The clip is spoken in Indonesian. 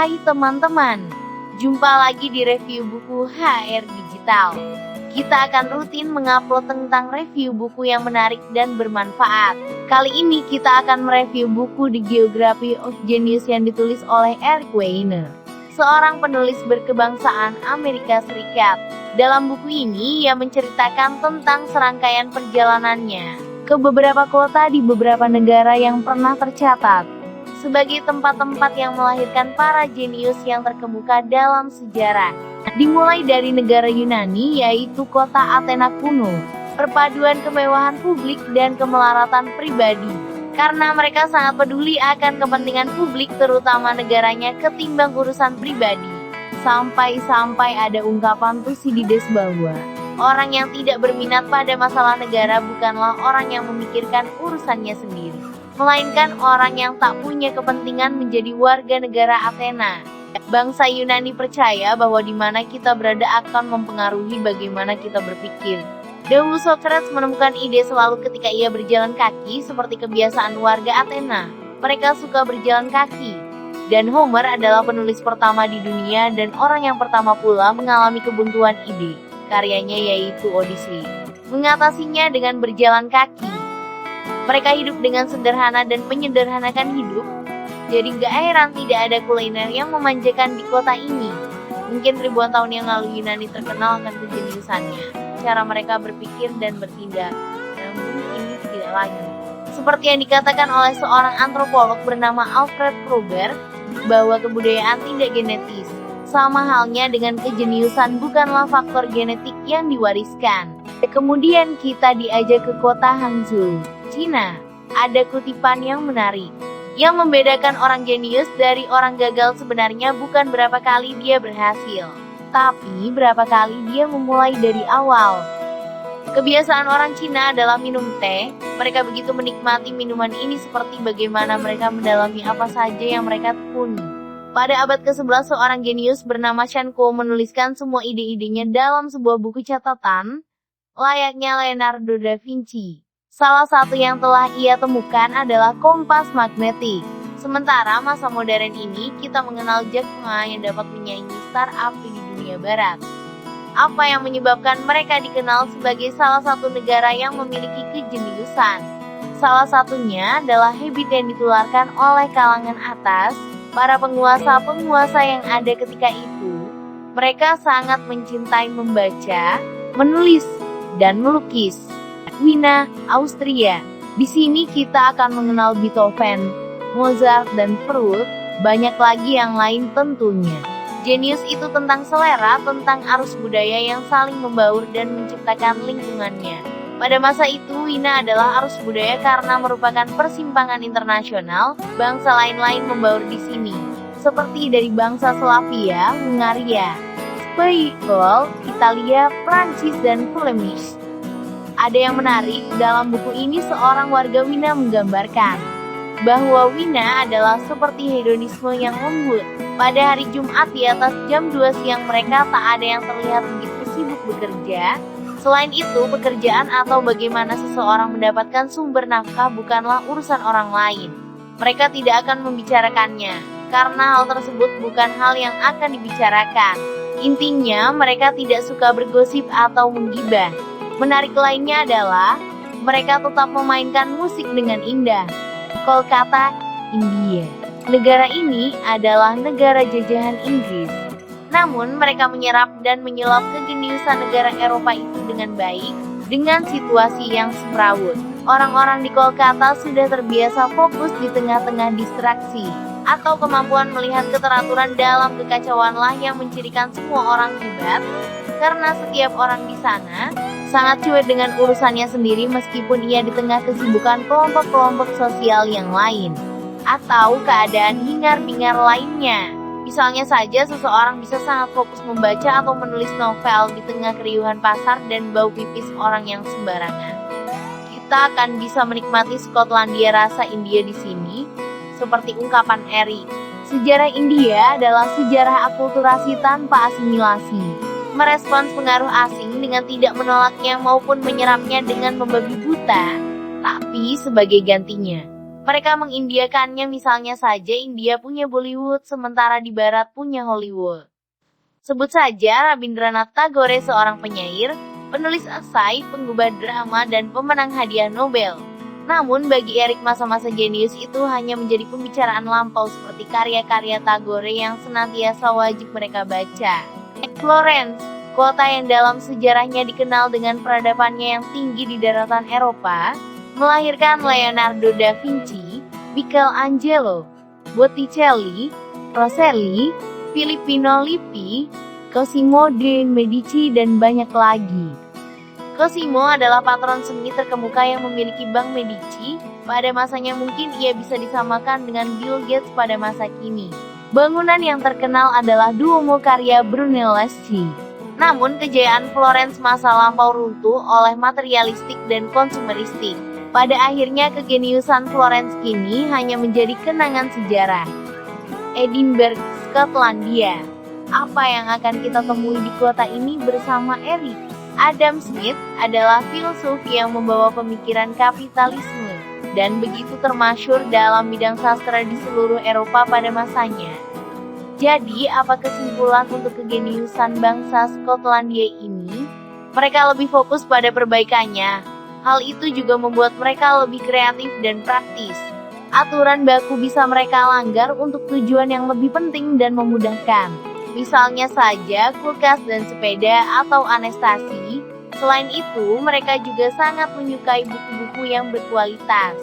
Hai teman-teman, jumpa lagi di review buku HR Digital. Kita akan rutin mengupload tentang review buku yang menarik dan bermanfaat. Kali ini kita akan mereview buku The Geography of Genius yang ditulis oleh Eric Weiner, seorang penulis berkebangsaan Amerika Serikat. Dalam buku ini, ia menceritakan tentang serangkaian perjalanannya ke beberapa kota di beberapa negara yang pernah tercatat sebagai tempat-tempat yang melahirkan para jenius yang terkemuka dalam sejarah. Dimulai dari negara Yunani, yaitu kota Athena kuno, perpaduan kemewahan publik dan kemelaratan pribadi. Karena mereka sangat peduli akan kepentingan publik terutama negaranya ketimbang urusan pribadi. Sampai-sampai ada ungkapan Thucydides bahwa orang yang tidak berminat pada masalah negara bukanlah orang yang memikirkan urusannya sendiri, melainkan orang yang tak punya kepentingan menjadi warga negara Athena. Bangsa Yunani percaya bahwa di mana kita berada akan mempengaruhi bagaimana kita berpikir. Dahulu Socrates menemukan ide selalu ketika ia berjalan kaki seperti kebiasaan warga Athena. Mereka suka berjalan kaki. Dan Homer adalah penulis pertama di dunia dan orang yang pertama pula mengalami kebuntuan ide. Karyanya yaitu Odyssey mengatasinya dengan berjalan kaki. Mereka hidup dengan sederhana dan menyederhanakan hidup. Jadi gak heran tidak ada kuliner yang memanjakan di kota ini. Mungkin ribuan tahun yang lalu Yunani terkenal akan kejeniusannya, cara mereka berpikir dan bertindak. Namun ini tidak lagi. Seperti yang dikatakan oleh seorang antropolog bernama Alfred Kroeber, bahwa kebudayaan tidak genetis. Sama halnya dengan kejeniusan bukanlah faktor genetik yang diwariskan. Kemudian kita diajak ke kota Hangzhou, Cina. Ada kutipan yang menarik. Yang membedakan orang jenius dari orang gagal sebenarnya bukan berapa kali dia berhasil, tapi berapa kali dia memulai dari awal. Kebiasaan orang Cina adalah minum teh. Mereka begitu menikmati minuman ini seperti bagaimana mereka mendalami apa saja yang mereka tekuni. Pada abad ke-11 seorang jenius bernama Shan Kuo menuliskan semua ide-idenya dalam sebuah buku catatan, layaknya Leonardo da Vinci. Salah satu yang telah ia temukan adalah kompas magnetik. Sementara masa modern ini kita mengenal Jack Ma yang dapat menyaingi startup di dunia barat. Apa yang menyebabkan mereka dikenal sebagai salah satu negara yang memiliki kejeniusan? Salah satunya adalah habit yang ditularkan oleh kalangan atas, para penguasa-penguasa yang ada ketika itu. Mereka sangat mencintai membaca, menulis, dan melukis. Wina, Austria. Di sini kita akan mengenal Beethoven, Mozart, dan Freud, banyak lagi yang lain tentunya. Jenius itu tentang selera, tentang arus budaya yang saling membaur dan menciptakan lingkungannya. Pada masa itu, Wina adalah arus budaya karena merupakan persimpangan internasional, bangsa lain-lain membaur di sini. Seperti dari bangsa Slavia, Hungaria, Spanyol, Italia, Prancis, dan Flemish. Ada yang menarik, dalam buku ini seorang warga Wina menggambarkan bahwa Wina adalah seperti hedonisme yang lembut. Pada hari Jumat di atas jam 2 siang mereka tak ada yang terlihat begitu sibuk bekerja. Selain itu, pekerjaan atau bagaimana seseorang mendapatkan sumber nafkah bukanlah urusan orang lain. Mereka tidak akan membicarakannya, karena hal tersebut bukan hal yang akan dibicarakan. Intinya, mereka tidak suka bergosip atau menggibah. Menarik lainnya adalah, mereka tetap memainkan musik dengan indah. Kolkata, India. Negara ini adalah negara jajahan Inggris. Namun, mereka menyerap dan menyulap kejeniusan negara Eropa itu dengan baik, dengan situasi yang semrawut. Orang-orang di Kolkata sudah terbiasa fokus di tengah-tengah distraksi, atau kemampuan melihat keteraturan dalam kekacauanlah yang mencirikan semua orang hebat, karena setiap orang di sana sangat cuek dengan urusannya sendiri meskipun ia di tengah kesibukan kelompok-kelompok sosial yang lain, atau keadaan hingar-bingar lainnya. Misalnya saja seseorang bisa sangat fokus membaca atau menulis novel di tengah keriuhan pasar dan bau pipis orang yang sembarangan. Kita akan bisa menikmati Skotlandia rasa India di sini, seperti ungkapan Eric. Sejarah India adalah sejarah akulturasi tanpa asimilasi. Merespons pengaruh asing dengan tidak menolaknya maupun menyerapnya dengan membabi buta, tapi sebagai gantinya, Mereka mengindiakannya, misalnya saja India punya Bollywood sementara di Barat punya Hollywood. Sebut saja Rabindranath Tagore, seorang penyair, penulis esai, pengubah drama, dan pemenang hadiah Nobel. Namun bagi Eric, masa-masa jenius itu hanya menjadi pembicaraan lampau seperti karya-karya Tagore yang senantiasa wajib mereka baca. Florence, kota yang dalam sejarahnya dikenal dengan peradabannya yang tinggi di daratan Eropa, melahirkan Leonardo da Vinci, Michelangelo, Botticelli, Rosselli, Filippino Lippi, Cosimo de' Medici, dan banyak lagi. Cosimo adalah patron seni terkemuka yang memiliki Bank Medici. Pada masanya mungkin ia bisa disamakan dengan Bill Gates pada masa kini. Bangunan yang terkenal adalah Duomo karya Brunelleschi. Namun kejayaan Florence masa lampau runtuh oleh materialistik dan konsumeristik. Pada akhirnya kegeniusan Florence kini hanya menjadi kenangan sejarah. Edinburgh, Skotlandia. Apa yang akan kita temui di kota ini bersama Eric? Adam Smith adalah filsuf yang membawa pemikiran kapitalisme dan begitu termasyhur dalam bidang sastra di seluruh Eropa pada masanya. Jadi, apa kesimpulan untuk kegeniusan bangsa Skotlandia ini? Mereka lebih fokus pada perbaikannya. Hal itu juga membuat mereka lebih kreatif dan praktis. Aturan baku bisa mereka langgar untuk tujuan yang lebih penting dan memudahkan. Misalnya saja kulkas dan sepeda atau anestesi. Selain itu, mereka juga sangat menyukai buku-buku yang berkualitas.